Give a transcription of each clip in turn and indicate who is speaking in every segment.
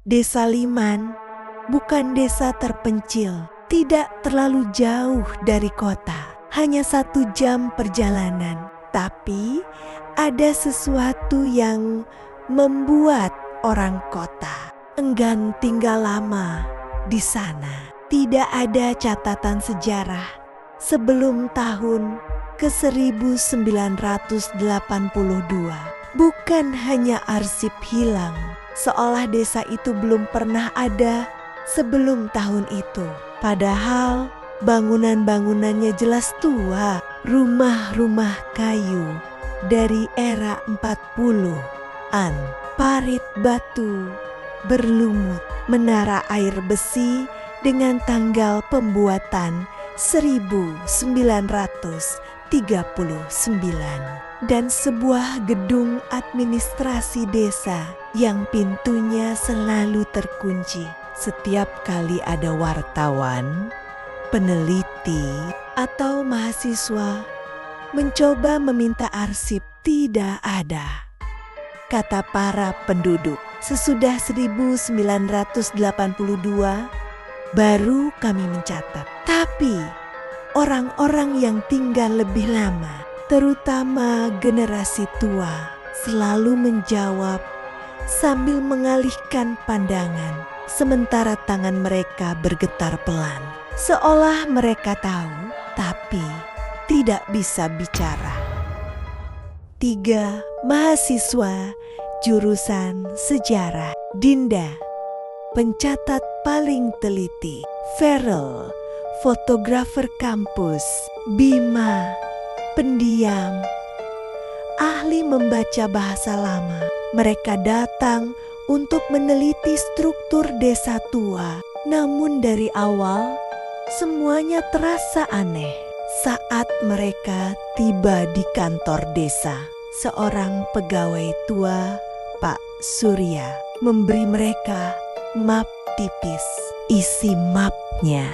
Speaker 1: Desa Liman bukan desa terpencil, tidak terlalu jauh dari kota, hanya 1 jam perjalanan. Tapi ada sesuatu yang membuat orang kota enggan tinggal lama di sana. Tidak ada catatan sejarah sebelum tahun ke-1982. Bukan hanya arsip hilang, seolah desa itu belum pernah ada sebelum tahun itu. Padahal bangunan-bangunannya jelas tua, rumah-rumah kayu dari era 40-an, parit batu berlumut, menara air besi dengan tanggal pembuatan 1939 dan sebuah gedung administrasi desa yang pintunya selalu terkunci. Setiap kali ada wartawan, peneliti, atau mahasiswa mencoba meminta arsip, tidak ada. Kata para penduduk, sesudah 1982 baru kami mencatat. Tapi orang-orang yang tinggal lebih lama, terutama generasi tua, selalu menjawab sambil mengalihkan pandangan, sementara tangan mereka bergetar pelan, seolah mereka tahu tapi tidak bisa bicara. 3 mahasiswa jurusan sejarah, Dinda pencatat paling teliti, Feral fotografer kampus, Bima pendiam, ahli membaca bahasa lama. Mereka datang untuk meneliti struktur desa tua. Namun dari awal semuanya terasa aneh. Saat mereka tiba di kantor desa, seorang pegawai tua, Pak Surya, memberi mereka map tipis. Isi mapnya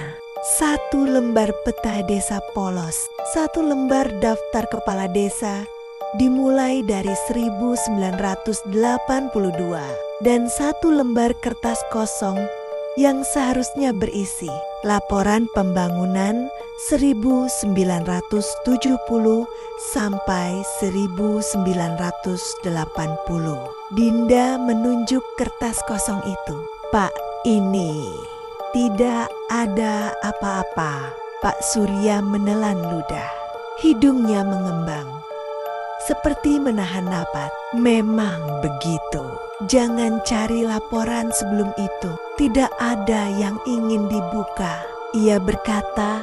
Speaker 1: 1 lembar peta desa polos, 1 lembar daftar kepala desa dimulai dari 1982, dan 1 lembar kertas kosong yang seharusnya berisi laporan pembangunan 1970 sampai 1980. Dinda menunjuk kertas kosong itu. Pak, ini tidak ada apa-apa. Pak Surya menelan ludah. Hidungnya mengembang, seperti menahan napas. Memang begitu. Jangan cari laporan sebelum itu. Tidak ada yang ingin dibuka, ia berkata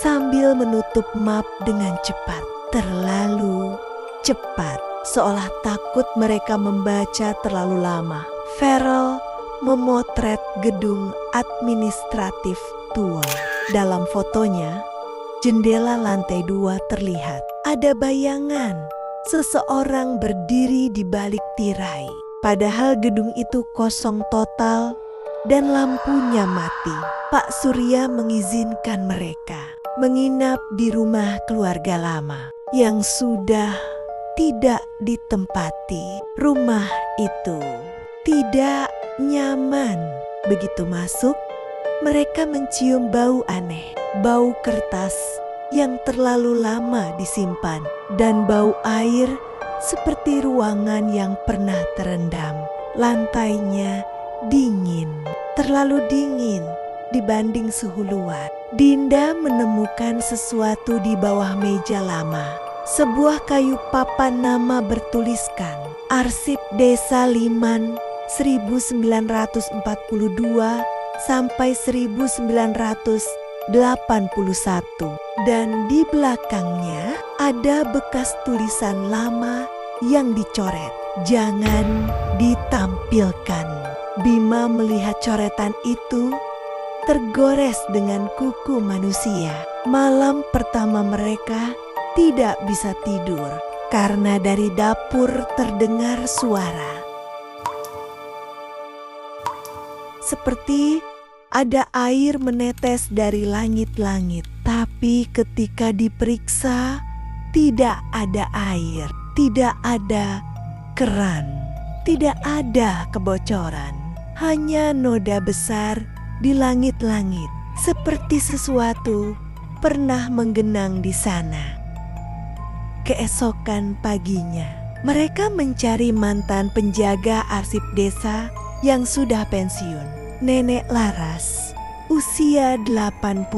Speaker 1: sambil menutup map dengan cepat. Terlalu cepat, seolah takut mereka membaca terlalu lama. Feral memotret gedung administratif tua. Dalam fotonya, jendela lantai 2 terlihat. Ada bayangan seseorang berdiri di balik tirai. Padahal gedung itu kosong total dan lampunya mati. Pak Surya mengizinkan mereka menginap di rumah keluarga lama yang sudah tidak ditempati. Rumah itu tidak nyaman. Begitu masuk, mereka mencium bau aneh, bau kertas yang terlalu lama disimpan, dan bau air seperti ruangan yang pernah terendam. Lantainya dingin, terlalu dingin dibanding suhu luar. Dinda menemukan sesuatu di bawah meja lama. Sebuah kayu papan nama bertuliskan Arsip Desa Liman 1942 sampai 1981, dan di belakangnya ada bekas tulisan lama yang dicoret. Jangan ditampilkan. Bima melihat coretan itu tergores dengan kuku manusia. Malam pertama mereka tidak bisa tidur karena dari dapur terdengar suara. Seperti ada air menetes dari langit-langit. Tapi ketika diperiksa, tidak ada air, tidak ada keran, tidak ada kebocoran. hanya noda besar di langit-langit, seperti sesuatu pernah menggenang di sana. Keesokan paginya, mereka mencari mantan penjaga arsip desa yang sudah pensiun, Nenek Laras, usia 83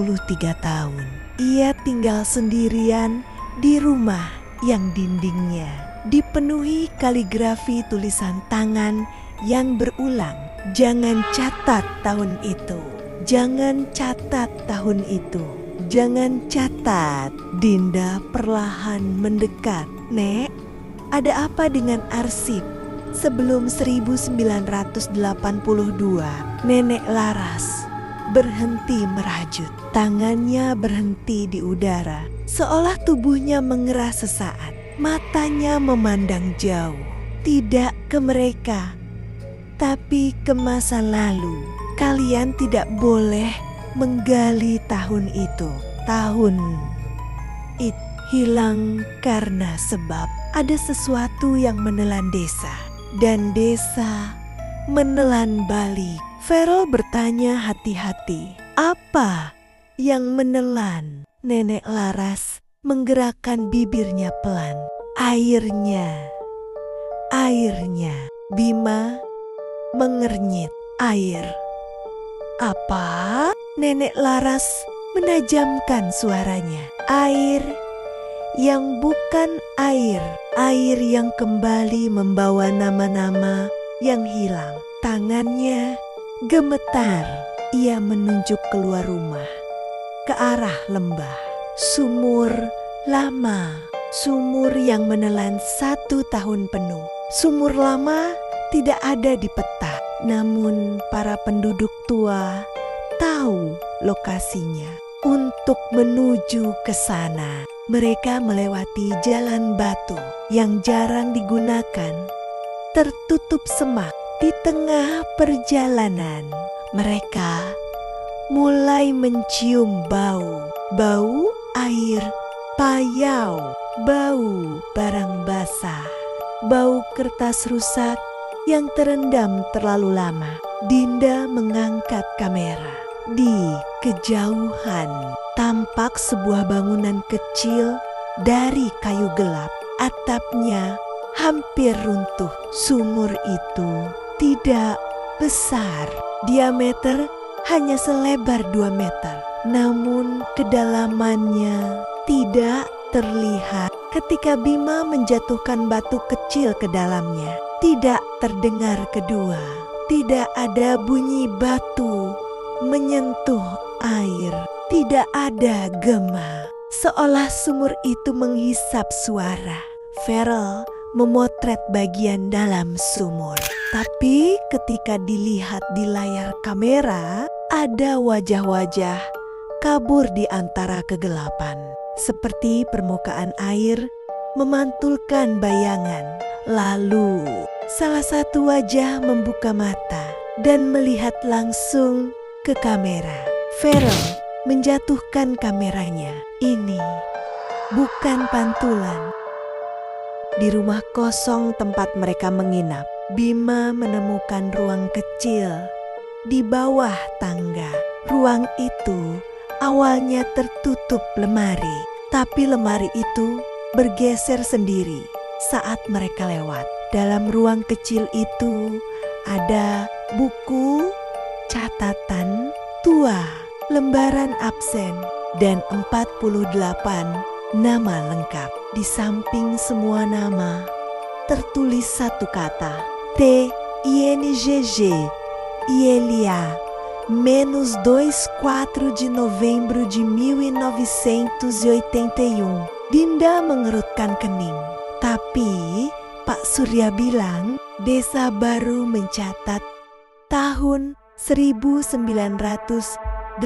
Speaker 1: tahun. Ia tinggal sendirian di rumah yang dindingnya dipenuhi kaligrafi tulisan tangan yang berulang. Jangan catat tahun itu, jangan catat tahun itu, jangan catat. Dinda perlahan mendekat. Nek, ada apa dengan arsip? Sebelum 1982, Nenek Laras berhenti merajut. Tangannya berhenti di udara, seolah tubuhnya mengerah sesaat. Matanya memandang jauh, tidak ke mereka, tapi ke masa lalu. Kalian tidak boleh menggali tahun itu. Tahun itu hilang karena sebab ada sesuatu yang menelan desa, dan desa menelan balik. Farel bertanya hati-hati, apa yang menelan? Nenek Laras menggerakkan bibirnya pelan. Airnya. Bima mengernyit. Air. Apa? Nenek Laras menajamkan suaranya. Air yang bukan air. Air yang kembali membawa nama-nama yang hilang. Tangannya gemetar. Ia menunjuk keluar rumah, ke arah lembah. Sumur lama. Sumur yang menelan 1 tahun penuh. Sumur lama tidak ada di peta, namun para penduduk tua tahu lokasinya. Untuk menuju ke sana, mereka melewati jalan batu yang jarang digunakan, tertutup semak. Di tengah perjalanan, mereka mulai mencium bau air payau, bau barang basah, bau kertas rusak yang terendam terlalu lama. Dinda mengangkat kamera. Di kejauhan tampak sebuah bangunan kecil dari kayu gelap. Atapnya hampir runtuh. Sumur itu tidak besar, diameter hanya selebar 2 meter. Namun kedalamannya tidak terlihat. Ketika Bima menjatuhkan batu kecil ke dalamnya, tidak terdengar kedua. Tidak ada bunyi batu menyentuh air. Tidak ada gema. Seolah sumur itu menghisap suara. Farel memotret bagian dalam sumur. Tapi ketika dilihat di layar kamera, ada wajah-wajah kabur di antara kegelapan. Seperti permukaan air memantulkan bayangan. Lalu salah satu wajah membuka mata dan melihat langsung ke kamera. Farel menjatuhkan kameranya. Ini bukan pantulan. Di rumah kosong tempat mereka menginap, Bima menemukan ruang kecil di bawah tangga. Ruang itu awalnya tertutup lemari, tapi lemari itu bergeser sendiri saat mereka lewat. Dalam ruang kecil itu ada buku, catatan tua, lembaran absen, dan 48 nama lengkap. Di samping semua nama tertulis satu kata, TINGG ILA -24 de novembro de 1981. Dinda mengerutkan kening. Tapi Pak Surya bilang desa baru mencatat tahun 1982.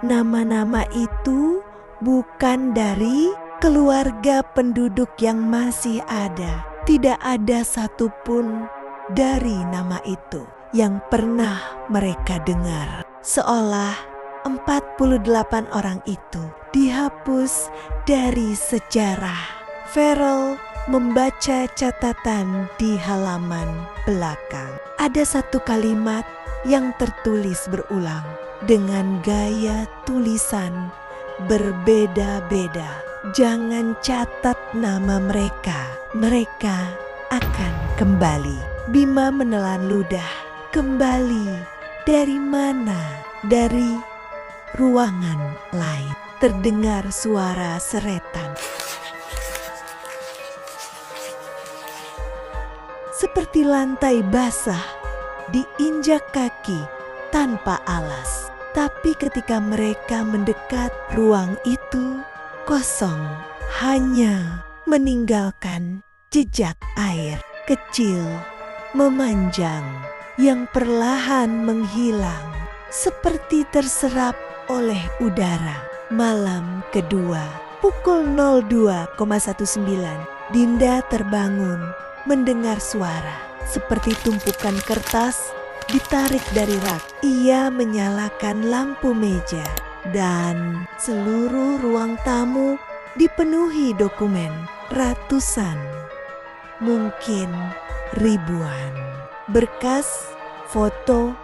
Speaker 1: Nama-nama itu bukan dari keluarga penduduk yang masih ada. Tidak ada satupun dari nama itu yang pernah mereka dengar. Seolah 48 orang itu dihapus dari sejarah. Farel membaca catatan di halaman belakang. Ada satu kalimat yang tertulis berulang dengan gaya tulisan berbeda-beda. Jangan catat nama mereka. Mereka akan kembali. Bima menelan ludah. Kembali dari mana? Dari ruangan lain. Terdengar suara seretan. Seperti lantai basah diinjak kaki tanpa alas. Tapi ketika mereka mendekat, ruang itu kosong, hanya meninggalkan jejak air kecil memanjang yang perlahan menghilang seperti terserap oleh udara. Malam kedua, pukul 02,19, Dinda terbangun mendengar suara seperti tumpukan kertas ditarik dari rak. Ia menyalakan lampu meja dan seluruh ruang tamu dipenuhi dokumen. Ratusan, mungkin ribuan. Berkas, foto,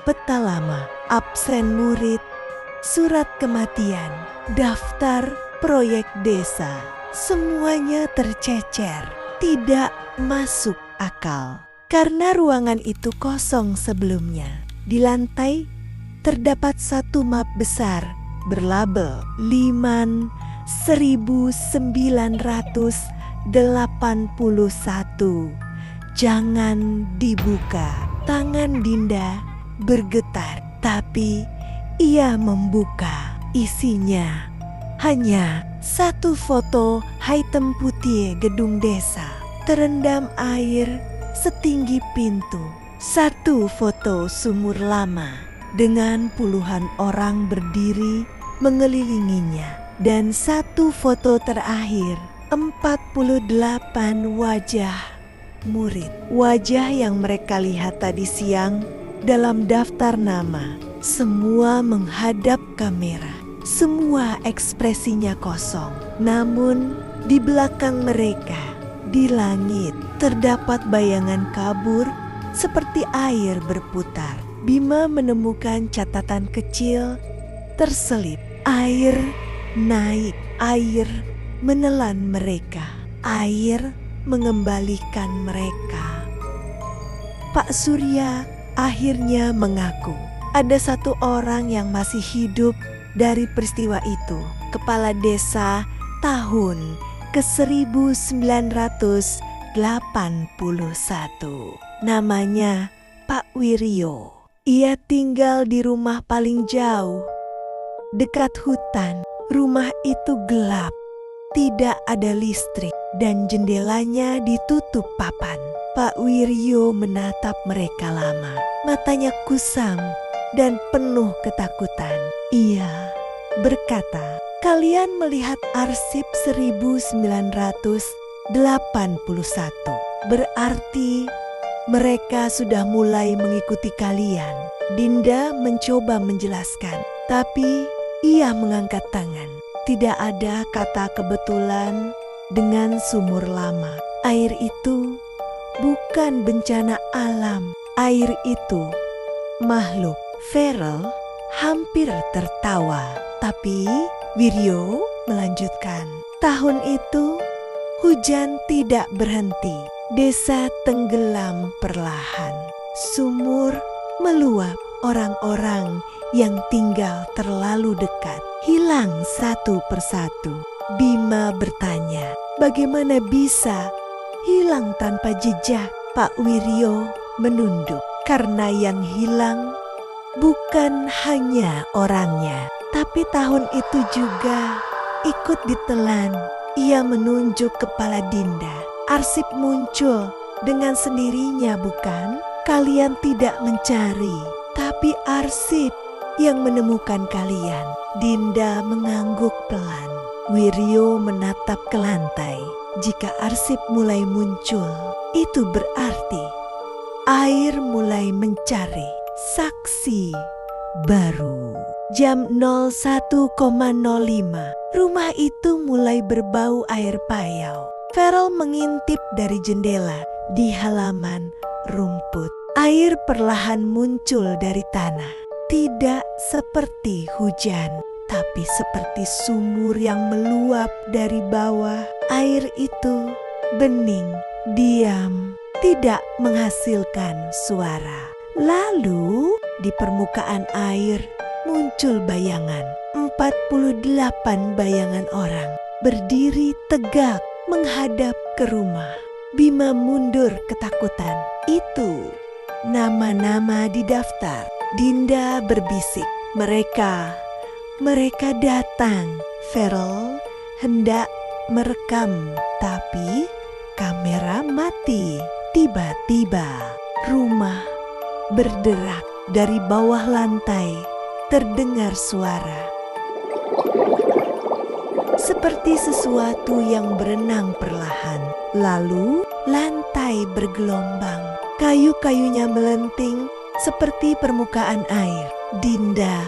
Speaker 1: peta lama, absen murid, surat kematian, daftar proyek desa. Semuanya tercecer, tidak masuk akal. Karena ruangan itu kosong sebelumnya. Di lantai terdapat satu map besar berlabel Liman 1981. Jangan dibuka. Tangan Dinda bergetar, tapi ia membuka. Isinya hanya satu foto hitam putih gedung desa terendam air setinggi pintu. Satu foto sumur lama dengan puluhan orang berdiri mengelilinginya. Dan satu foto terakhir, 48 wajah murid. Wajah yang mereka lihat tadi siang dalam daftar nama. Semua menghadap kamera. Semua ekspresinya kosong. Namun di belakang mereka, di langit, terdapat bayangan kabur seperti air berputar. Bima menemukan catatan kecil terselip. Air naik, air menelan mereka, air mengembalikan mereka. Pak Surya akhirnya mengaku ada satu orang yang masih hidup dari peristiwa itu. Kepala desa tahun ke-1981. Namanya Pak Wiryo. Ia tinggal di rumah paling jauh, dekat hutan. Rumah itu gelap, tidak ada listrik, dan jendelanya ditutup papan. Pak Wiryo menatap mereka lama. Matanya kusam dan penuh ketakutan. Ia berkata, "Kalian melihat arsip 1981. Berarti mereka sudah mulai mengikuti kalian." Dinda mencoba menjelaskan, tapi ia mengangkat tangan. Tidak ada kata kebetulan dengan sumur lama. Air itu bukan bencana alam. Air itu makhluk. Farel hampir tertawa. Tapi Wiryo melanjutkan, tahun itu hujan tidak berhenti. Desa tenggelam perlahan. Sumur meluap. Orang-orang yang tinggal terlalu dekat hilang satu persatu. Bima bertanya, bagaimana bisa hilang tanpa jejak? Pak Wiryo menunduk, karena yang hilang bukan hanya orangnya, tapi tahun itu juga ikut ditelan. Ia menunjuk kepala Dinda. Arsip muncul dengan sendirinya, bukan? Kalian tidak mencari, tapi arsip yang menemukan kalian. Dinda mengangguk pelan. Wiryo menatap ke lantai. Jika arsip mulai muncul, itu berarti air mulai mencari saksi baru. Jam 01.05, rumah itu mulai berbau air payau. Farel mengintip dari jendela. Di halaman rumput, air perlahan muncul dari tanah. Tidak seperti hujan, tapi seperti sumur yang meluap dari bawah. Air itu bening, diam, tidak menghasilkan suara. Lalu di permukaan air muncul bayangan. 48 bayangan orang berdiri tegak menghadap ke rumah. Bima mundur ketakutan. Itu nama-nama di daftar. Dinda berbisik, mereka datang. Farel hendak merekam, tapi kamera mati. Tiba-tiba rumah berderak. Dari bawah lantai terdengar suara seperti sesuatu yang berenang perlahan. Lalu lantai bergelombang, kayu-kayunya melenting seperti permukaan air. Dinda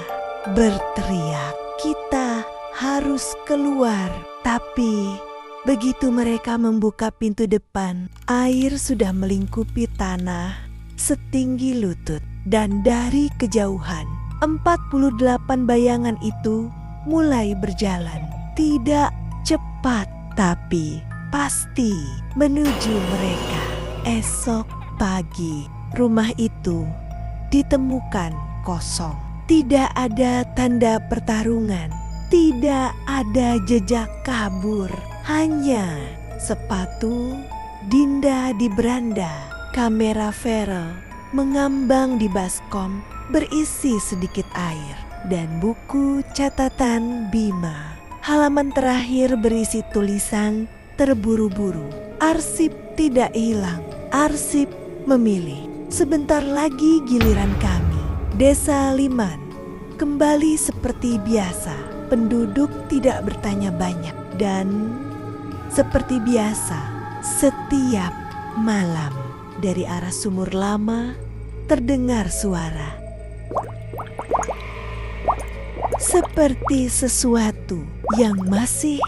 Speaker 1: berteriak, "Kita harus keluar!" Tapi begitu mereka membuka pintu depan, air sudah melingkupi tanah setinggi lutut. Dan dari kejauhan, 48 bayangan itu mulai berjalan. Tidak cepat, tapi pasti menuju mereka. Esok pagi, rumah itu ditemukan kosong. Tidak ada tanda pertarungan, tidak ada jejak kabur. Hanya sepatu Dinda di beranda. Kamera Farel mengambang di baskom berisi sedikit air dan buku catatan Bima. Halaman terakhir berisi tulisan terburu-buru. Arsip tidak hilang, arsip memilih. Sebentar lagi giliran kami. Desa Liman kembali seperti biasa. Penduduk tidak bertanya banyak dan seperti biasa setiap malam dari arah sumur lama terdengar suara seperti sesuatu yang masih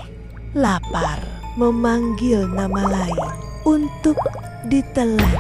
Speaker 1: lapar memanggil nama lain untuk ditelan.